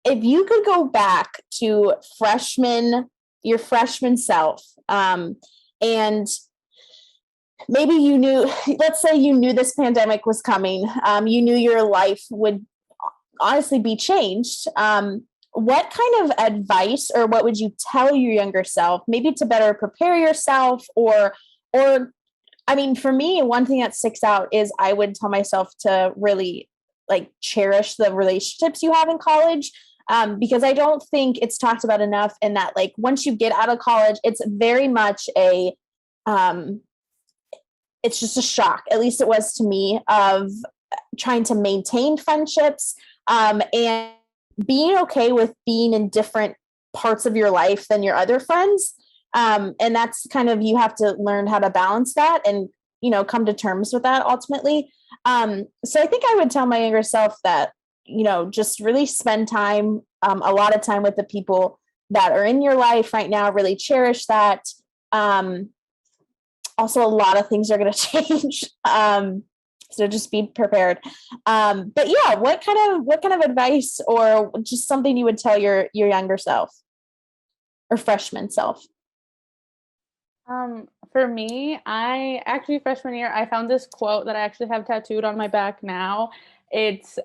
if you could go back to your freshman self, and maybe you knew, let's say you knew this pandemic was coming, you knew your life would honestly be changed. What kind of advice or what would you tell your younger self, maybe to better prepare yourself, or I mean, for me, one thing that sticks out is I would tell myself to really like cherish the relationships you have in college. Because I don't think it's talked about enough, and that like once you get out of college, it's very much um, it's just a shock. At least it was to me, of trying to maintain friendships, and being okay with being in different parts of your life than your other friends. And that's kind of, you have to learn how to balance that and, come to terms with that ultimately. So I think I would tell my younger self that, just really spend time, a lot of time with the people that are in your life right now, really cherish that. Also, a lot of things are going to change. So just be prepared. But yeah, what kind of advice or just something you would tell your younger self or freshman self? For me, I actually freshman year, I found this quote that I actually have tattooed on my back now. It's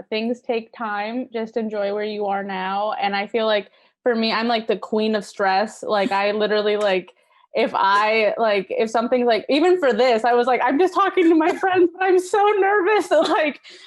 things take time, just enjoy where you are now. And I feel like for me, I'm like the queen of stress. Like I literally like if something's like, even for this, I was like, I'm just talking to my friends, but I'm so nervous.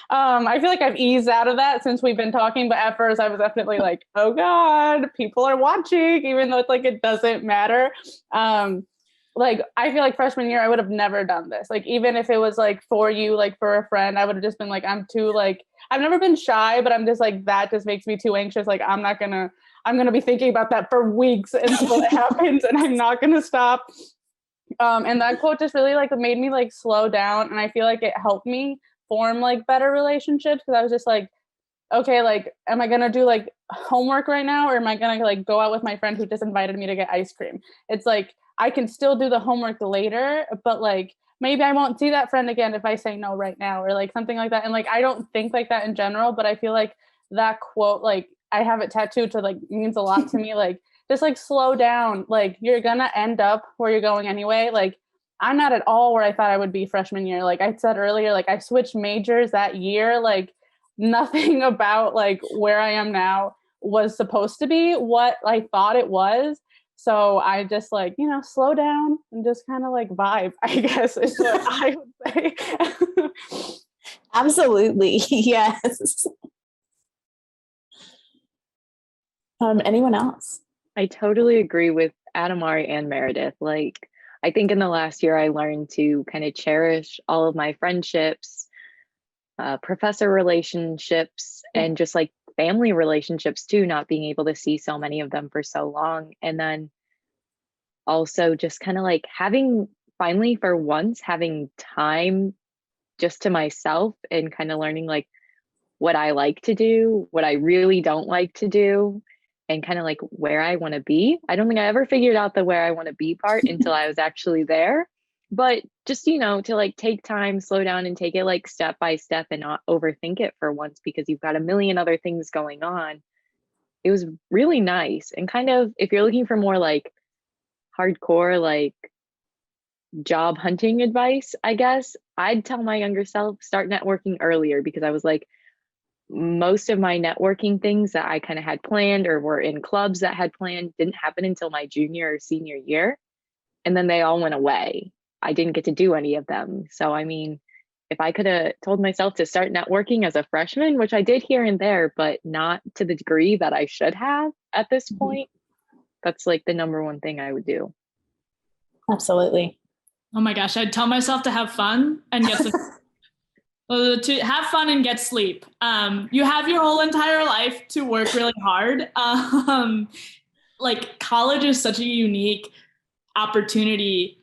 I feel like I've eased out of that since we've been talking. But at first I was definitely like, oh God, people are watching, even though it's like, it doesn't matter. I feel like freshman year, I would have never done this. Like, even if it was like for you, like for a friend, I would have just been like, I'm too like, I've never been shy, but I'm just like, that just makes me too anxious. Like, I'm going to be thinking about that for weeks until it happens, and I'm not going to stop. And that quote just really like made me like slow down. And I feel like it helped me form like better relationships. Cause I was just like, okay, like, am I going to do like homework right now? Or am I going to like go out with my friend who just invited me to get ice cream? It's like, I can still do the homework later, but like, maybe I won't see that friend again if I say no right now, or like something like that. And like, I don't think like that in general, but I feel like that quote, like I have it tattooed to like means a lot to me. Like, just like slow down. Like, you're gonna end up where you're going anyway. Like, I'm not at all where I thought I would be freshman year. Like I said earlier, like I switched majors that year. Like nothing about like where I am now was supposed to be what I thought it was. So I just like, slow down and just kind of like vibe, I guess is what I would say. Absolutely. Yes. Anyone else? I totally agree with Adamari and Meredith. Like, I think in the last year, I learned to kind of cherish all of my friendships, professor relationships, and just like family relationships too, not being able to see so many of them for so long. And then also just kind of like finally for once, having time just to myself and kind of learning like what I like to do, what I really don't like to do, and kind of like where I want to be. I don't think I ever figured out the where I want to be part until I was actually there. But just, to like take time, slow down, and take it like step by step and not overthink it for once because you've got a million other things going on. It was really nice. And kind of, if you're looking for more like hardcore, like job hunting advice, I guess I'd tell my younger self, start networking earlier, because I was like, most of my networking things that I kind of had planned or were in clubs that had planned didn't happen until my junior or senior year. And then they all went away. I didn't get to do any of them. So, I mean, if I could have told myself to start networking as a freshman, which I did here and there, but not to the degree that I should have at this point, that's like the number one thing I would do. Absolutely. Oh my gosh, I'd tell myself to have fun and get to have fun and get sleep. You have your whole entire life to work really hard. Like college is such a unique opportunity.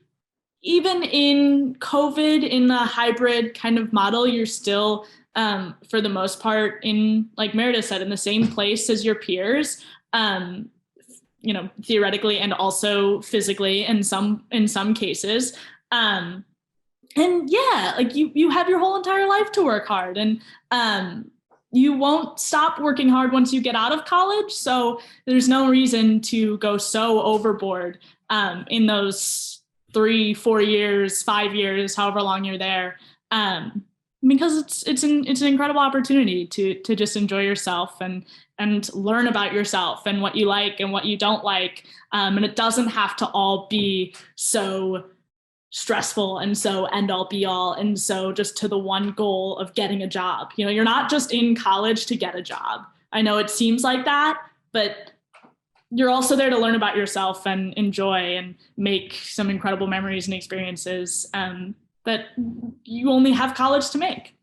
Even in COVID, in the hybrid kind of model, you're still, for the most part, in, like Meredith said, in the same place as your peers, theoretically and also physically in some cases. And yeah, like you have your whole entire life to work hard. And you won't stop working hard once you get out of college. So there's no reason to go so overboard in those 3-4 years, 5 years, however long you're there. Because it's an incredible opportunity to just enjoy yourself and learn about yourself and what you like and what you don't like. And it doesn't have to all be so stressful and so end all be all and so just to the one goal of getting a job. You know, you're not just in college to get a job. I know it seems like that, but you're also there to learn about yourself and enjoy and make some incredible memories and experiences that you only have college to make.